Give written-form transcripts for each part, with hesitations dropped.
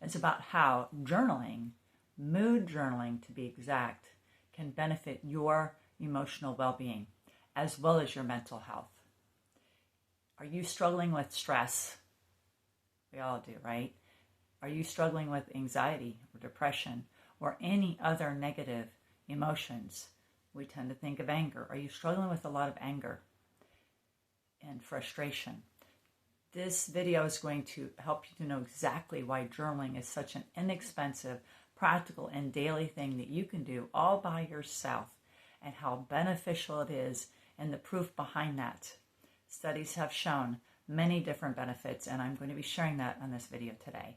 It's about how journaling, mood journaling to be exact, can benefit your emotional well-being as well as your mental health. Are you struggling with stress? We all do, right? Are you struggling with anxiety or depression or any other negative emotions? We tend to think of anger. Are you struggling with a lot of anger and frustration? This video is going to help you to know exactly why journaling is such an inexpensive, practical, and daily thing that you can do all by yourself, and how beneficial it is, and the proof behind that. Studies have shown many different benefits, and I'm going to be sharing that on this video today.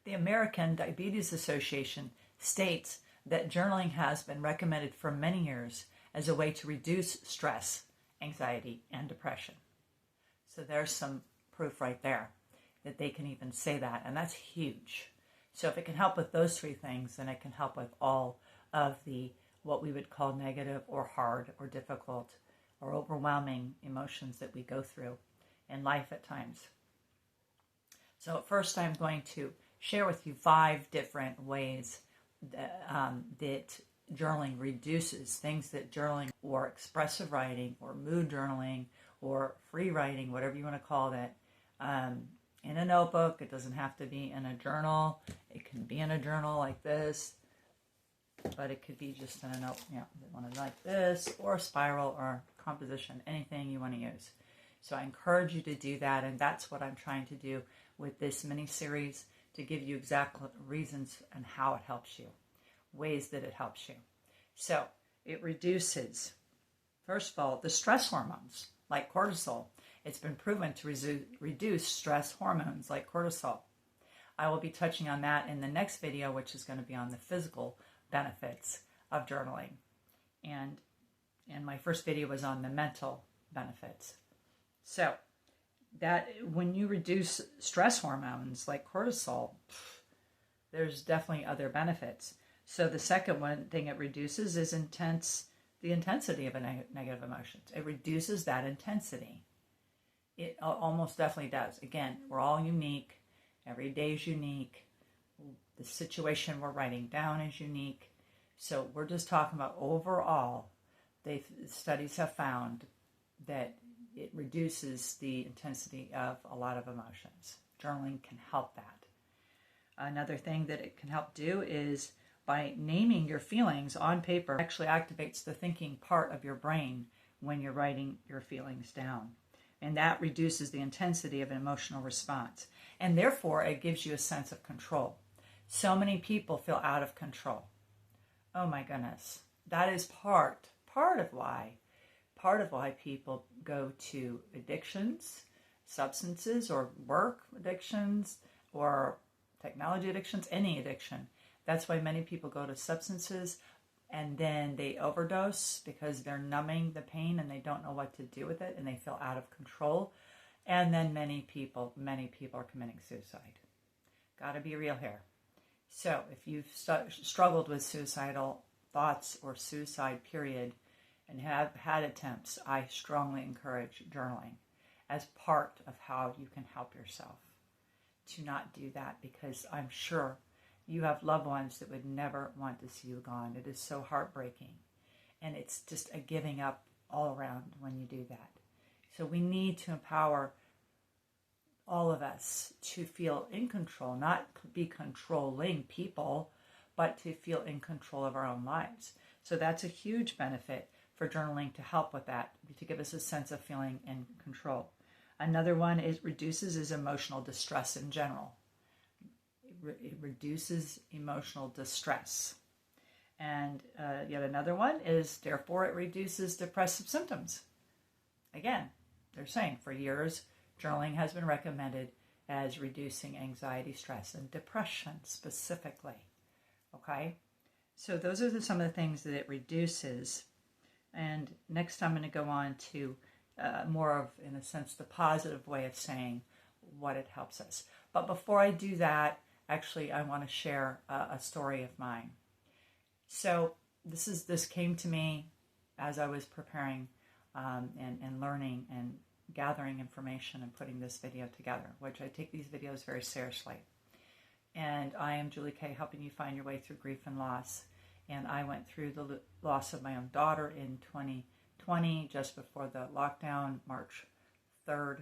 The American Diabetes Association states that journaling has been recommended for many years as a way to reduce stress, anxiety, and depression. So there's some proof right there that they can even say that, and that's huge. So if it can help with those three things, then it can help with all of the what we would call negative or hard or difficult or overwhelming emotions that we go through in life at times. So at first I'm going to share with you 5 different ways that journaling reduces things that journaling or expressive writing or mood journaling or free writing, whatever you want to call it, in a notebook. It doesn't have to be in a journal. It can be in a journal like this, but it could be just in a note, one like this, or a spiral or composition, anything you want to use. So I encourage you to do that, and that's what I'm trying to do with this mini-series, to give you exact reasons and how it helps you, ways that it helps you. So it reduces, first of all, the stress hormones like cortisol. It's been proven to reduce stress hormones like cortisol. I will be touching on that in the next video, which is going to be on the physical benefits of journaling. And my first video was on the mental benefits. So that when you reduce stress hormones like cortisol, there's definitely other benefits. So the second one thing it reduces is the intensity of negative emotions. It reduces that intensity. It almost definitely does. Again, we're all unique. Every day is unique. The situation we're writing down is unique. So we're just talking about overall, studies have found that it reduces the intensity of a lot of emotions. Journaling can help that. Another thing that it can help do is by naming your feelings on paper, actually activates the thinking part of your brain when you're writing your feelings down. And that reduces the intensity of an emotional response. And therefore, it gives you a sense of control. So many people feel out of control. Oh my goodness. That is part of why people go to addictions, substances, or work addictions, or technology addictions, any addiction. That's why many people go to substances and then they overdose because they're numbing the pain and they don't know what to do with it and they feel out of control. And then many people are committing suicide. Got to be real here. So if you've struggled with suicidal thoughts or suicide period and have had attempts, I strongly encourage journaling as part of how you can help yourself to not do that, because I'm sure you have loved ones that would never want to see you gone. It is so heartbreaking. And it's just a giving up all around when you do that. So we need to empower all of us to feel in control, not be controlling people, but to feel in control of our own lives. So that's a huge benefit for journaling to help with that, to give us a sense of feeling in control. Another one is reduces emotional distress in general. It reduces emotional distress. And yet another one is, therefore, it reduces depressive symptoms. Again, they're saying for years, journaling has been recommended as reducing anxiety, stress, and depression specifically. Okay? So those are some of the things that it reduces. And next I'm going to go on to more of, in a sense, the positive way of saying what it helps us. But before I do that, actually, I want to share a story of mine. So this came to me as I was preparing and learning and gathering information and putting this video together, which I take these videos very seriously. and I am Julie Kay, helping you find your way through grief and loss. And I went through the loss of my own daughter in 2020, just before the lockdown, March 3rd.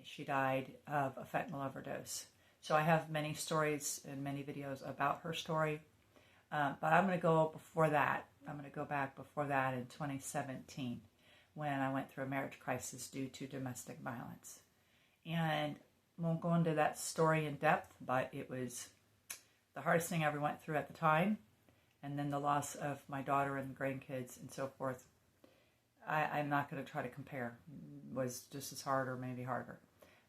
She died of a fentanyl overdose. So I have many stories and many videos about her story, but I'm going to go before that. I'm going to go back before that in 2017, when I went through a marriage crisis due to domestic violence. And I won't go into that story in depth, but it was the hardest thing I ever went through at the time. And then the loss of my daughter and grandkids and so forth. I'm not going to try to compare. It was just as hard or maybe harder.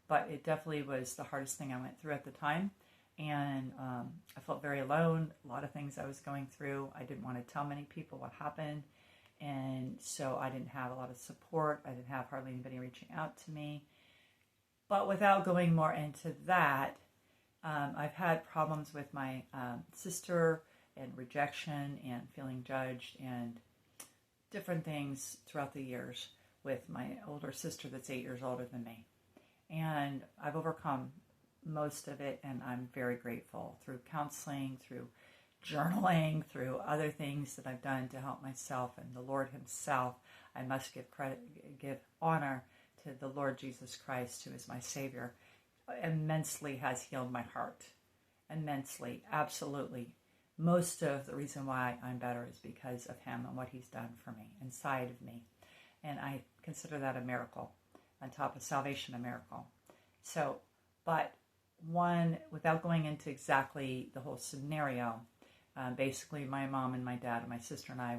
But it definitely was the hardest thing I went through at the time. And I felt very alone. A lot of things I was going through. I didn't want to tell many people what happened. And so I didn't have a lot of support. I didn't have hardly anybody reaching out to me. But without going more into that, I've had problems with my sister and rejection and feeling judged and different things throughout the years with my older sister that's 8 years older than me. And I've overcome most of it, and I'm very grateful through counseling, through journaling, through other things that I've done to help myself and the Lord himself. I must give credit, give honor to the Lord Jesus Christ, who is my Savior. Immensely has healed my heart. Immensely, absolutely. Most of the reason why I'm better is because of him and what he's done for me, inside of me. And I consider that a miracle. On top of salvation, a miracle. So, but one, without going into exactly the whole scenario, basically my mom and my dad and my sister and I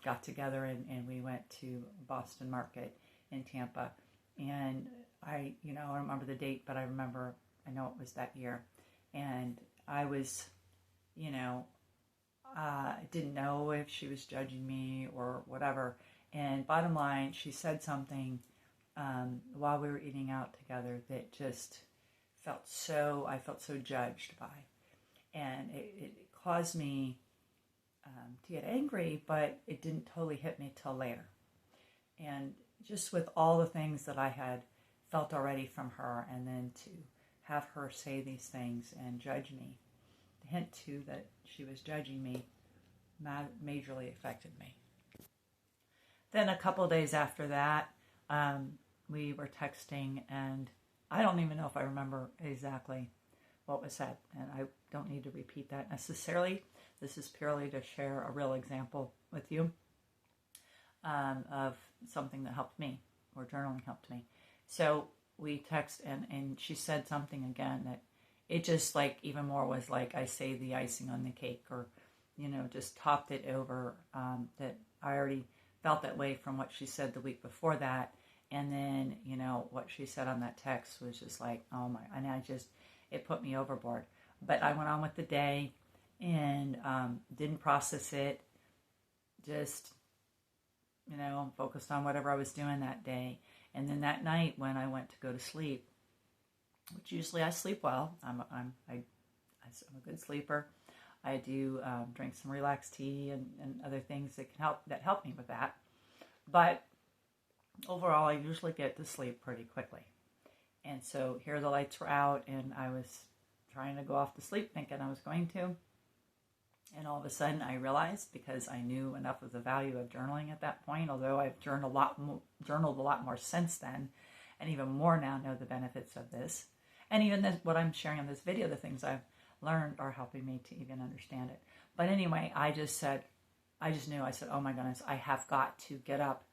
got together and we went to Boston Market in Tampa. And I don't remember the date, but I know it was that year. And I was, I didn't know if she was judging me or whatever. And bottom line, she said something while we were eating out together that just I felt so judged by. And it caused me to get angry, but it didn't totally hit me till later. And just with all the things that I had felt already from her, and then to have her say these things and judge me, the hint too that she was judging me majorly affected me. Then a couple days after that, we were texting, and I don't even know if I remember exactly what was said, and I don't need to repeat that necessarily. This is purely to share a real example with you of something that helped me, or journaling helped me. So we text, and she said something again that it just like even more was like I say the icing on the cake, or just topped it over, that I already felt that way from what she said the week before that. And then, what she said on that text was just like, oh my, and it put me overboard. But I went on with the day and didn't process it, just, focused on whatever I was doing that day. And then that night when I went to go to sleep, which usually I sleep well, I'm a good sleeper. I do drink some relax tea and other things that help me with that. But overall, I usually get to sleep pretty quickly. And so here the lights were out, and I was trying to go off to sleep thinking I was going to. And all of a sudden I realized, because I knew enough of the value of journaling at that point, although I've journaled a lot more since then, and even more now know the benefits of this. And even what I'm sharing in this video, the things I've learned are helping me to even understand it. But anyway, I just knew, I said, oh my goodness, I have got to get up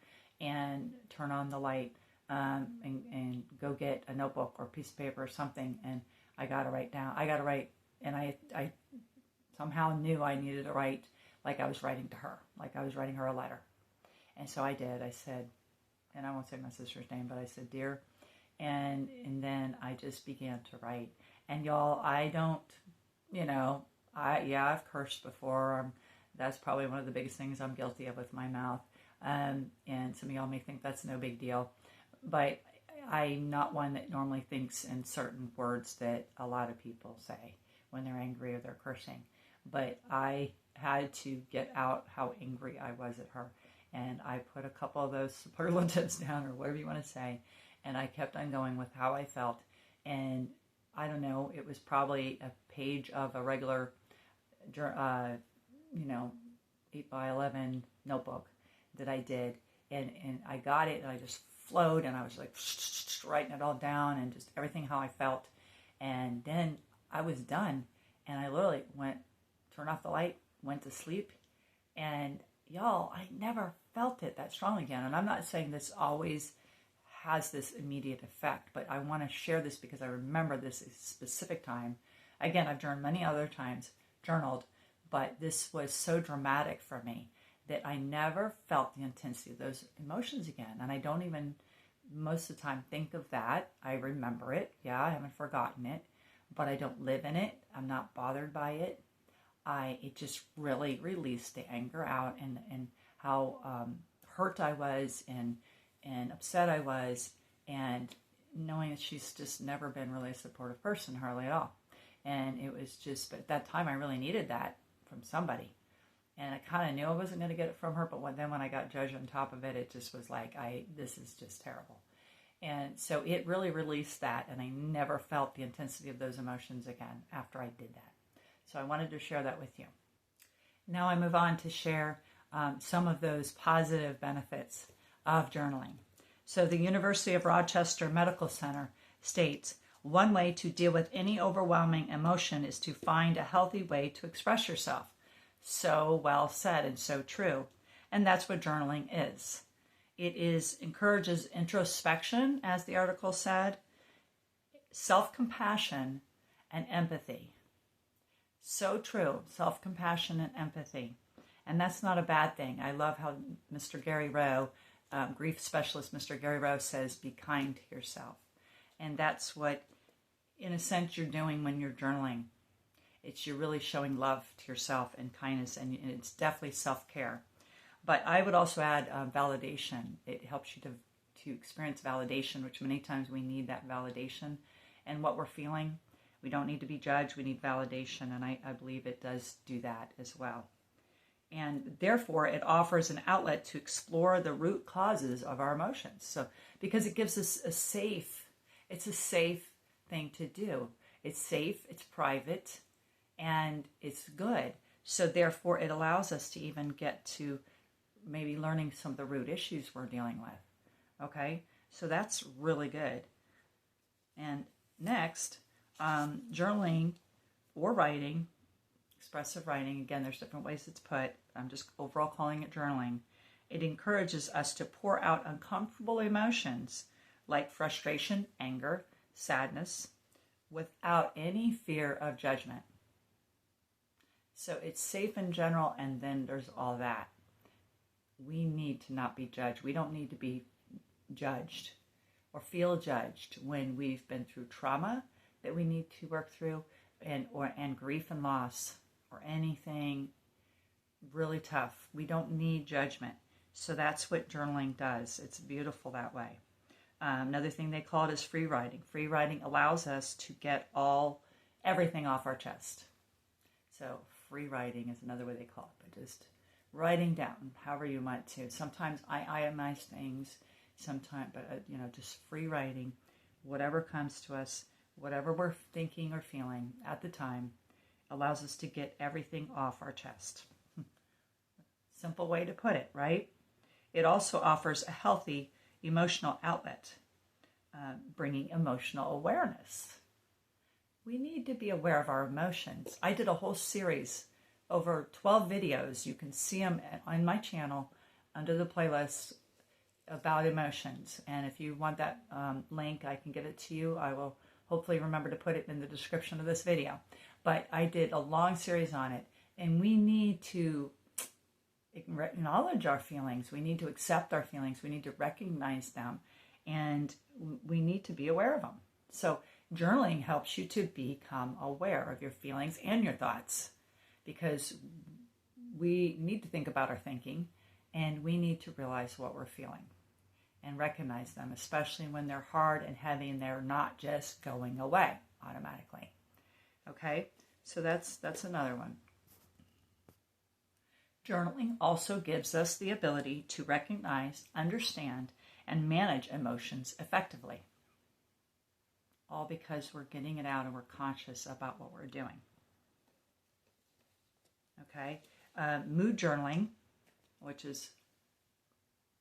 and turn on the light and go get a notebook or a piece of paper or something, and I got to write, and I somehow knew I needed to write like I was writing to her, like I was writing her a letter. And so I did. I said, and I won't say my sister's name, but I said, dear, and then I just began to write. And y'all, I don't, I've cursed before. That's probably one of the biggest things I'm guilty of with my mouth. And some of y'all may think that's no big deal, but I'm not one that normally thinks in certain words that a lot of people say when they're angry or they're cursing. But I had to get out how angry I was at her, and I put a couple of those superlatives down, or whatever you want to say, and I kept on going with how I felt, and I don't know, it was probably a page of a regular, 8 by 11 notebook that I did. And I got it and I just flowed and I was like writing it all down and just everything how I felt. And then I was done and I literally turned off the light, went to sleep. And y'all, I never felt it that strong again. And I'm not saying this always has this immediate effect, but I want to share this because I remember this specific time. Again, I've journaled many other times, but this was so dramatic for me that I never felt the intensity of those emotions again. And I don't even, most of the time, think of that. I remember it. Yeah, I haven't forgotten it, but I don't live in it. I'm not bothered by it. It just really released the anger out and how hurt I was and upset I was, and knowing that she's just never been really a supportive person, hardly at all. And it was just, but at that time I really needed that from somebody. And I kind of knew I wasn't going to get it from her, but then when I got judged on top of it, it just was like, this is just terrible. And so it really released that, and I never felt the intensity of those emotions again after I did that. So I wanted to share that with you. Now I move on to share some of those positive benefits of journaling. So the University of Rochester Medical Center states, one way to deal with any overwhelming emotion is to find a healthy way to express yourself. So well said and so true. And that's what journaling is. It encourages introspection, as the article said, self-compassion, and empathy. So true, self-compassion and empathy. And that's not a bad thing. I love how Mr. Gary Rowe, grief specialist Mr. Gary Rowe, says, be kind to yourself. And that's what, in a sense, you're doing when you're journaling. You're really showing love to yourself and kindness, and it's definitely self-care. But I would also add validation. It helps you to experience validation, which many times we need that validation. And what we're feeling, we don't need to be judged. We need validation, and I believe it does do that as well. And therefore, it offers an outlet to explore the root causes of our emotions. So, because it gives us it's a safe thing to do. It's safe, it's private, and it's good. So therefore, it allows us to even get to maybe learning some of the root issues we're dealing with. Okay, so that's really good. And next, journaling or writing, expressive writing, again, there's different ways it's put. I'm just overall calling it journaling. It encourages us to pour out uncomfortable emotions like frustration, anger, sadness, without any fear of judgment. So it's safe in general, and then there's all that. We need to not be judged. We don't need to be judged or feel judged when we've been through trauma that we need to work through, and grief and loss, or anything really tough. We don't need judgment. So that's what journaling does. It's beautiful that way. Another thing they call it is free writing. Free writing allows us to get everything off our chest. So free writing is another way they call it, but just writing down however you want to. Sometimes I itemize things, sometimes, but just free writing, whatever comes to us, whatever we're thinking or feeling at the time, allows us to get everything off our chest. Simple way to put it, right? It also offers a healthy emotional outlet, bringing emotional awareness. We need to be aware of our emotions. I did a whole series, over 12 videos. You can see them on my channel under the playlist about emotions. And if you want that link, I can give it to you. I will hopefully remember to put it in the description of this video. But I did a long series on it, and we need to acknowledge our feelings. We need to accept our feelings. We need to recognize them, and we need to be aware of them. So journaling helps you to become aware of your feelings and your thoughts, because we need to think about our thinking, and we need to realize what we're feeling and recognize them, especially when they're hard and heavy and they're not just going away automatically. Okay, so that's another one. Journaling also gives us the ability to recognize, understand, and manage emotions effectively. all because we're getting it out and we're conscious about what we're doing. Okay, mood journaling, which is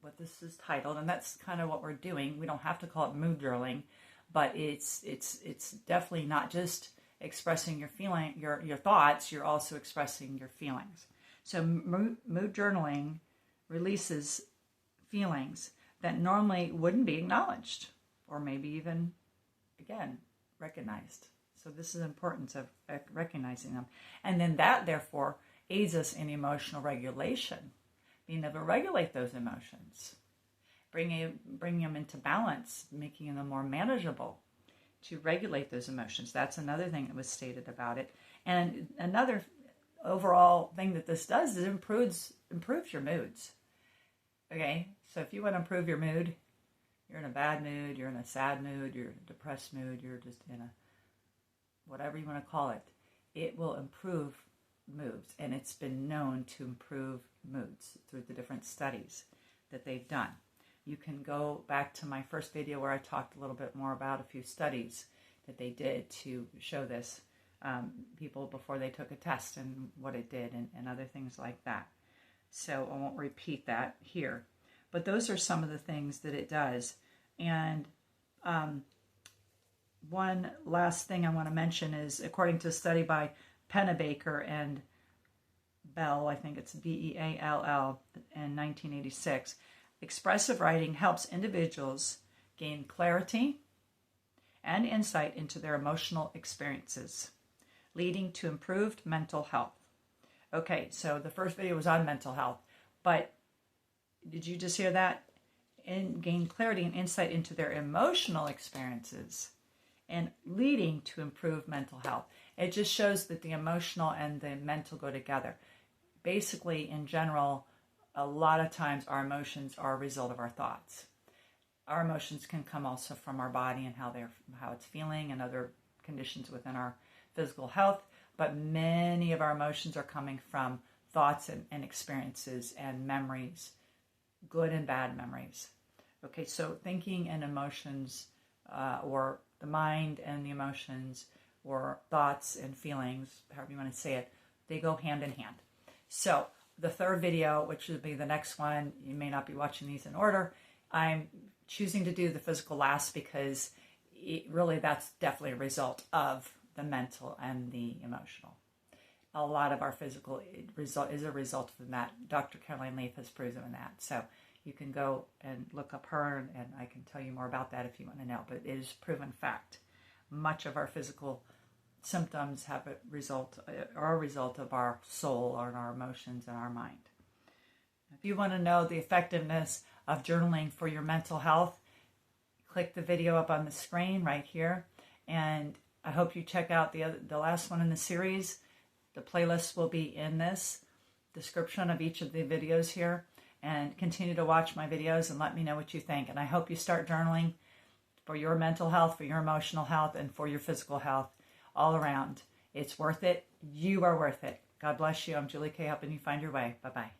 what this is titled, and that's kind of what we're doing. We don't have to call it mood journaling, but it's definitely not just expressing your your thoughts. You're also expressing your feelings. So mood journaling releases feelings that normally wouldn't be acknowledged, or maybe even, again, recognized. So this is the importance of recognizing them. And then that, therefore, aids us in emotional regulation, being able to regulate those emotions, bringing them into balance, making them more manageable, to regulate those emotions. That's another thing that was stated about it. And another overall thing that this does is improves your moods. Okay, so if you want to improve your mood, you're in a bad mood, you're in a sad mood, you're in a depressed mood, you're just in a whatever you want to call it, it will improve moods. And it's been known to improve moods through the different studies that they've done. You can go back to my first video where I talked a little bit more about a few studies that they did to show this, people before they took a test and what it did and other things like that. So I won't repeat that here. But those are some of the things that it does. And one last thing I want to mention is, according to a study by Pennebaker and Bell, I think it's Beall, in 1986, expressive writing helps individuals gain clarity and insight into their emotional experiences, leading to improved mental health. Okay, so the first video was on mental health, but did you just hear that? And gain clarity and insight into their emotional experiences and leading to improved mental health. It just shows that the emotional and the mental go together. Basically, in general, a lot of times our emotions are a result of our thoughts. Our emotions can come also from our body and how it's feeling and other conditions within our physical health, but many of our emotions are coming from thoughts and experiences and memories, good and bad memories. Okay, so thinking and emotions, or the mind and the emotions, or thoughts and feelings, however you want to say it, they go hand in hand. So the third video, which will be the next one, you may not be watching these in order. I'm choosing to do the physical last because that's definitely a result of the mental and the emotional. A lot of our physical result is a result of that. Dr. Caroline Leaf has proven that. So you can go and look up her, and I can tell you more about that if you want to know. But it is proven fact. Much of our physical symptoms are a result of our soul or our emotions and our mind. If you want to know the effectiveness of journaling for your mental health, click the video up on the screen right here. And I hope you check out the last one in the series. The playlist will be in this description of each of the videos here. And continue to watch my videos and let me know what you think. And I hope you start journaling for your mental health, for your emotional health, and for your physical health all around. It's worth it. You are worth it. God bless you. I'm Julie Kay, helping you find your way. Bye-bye.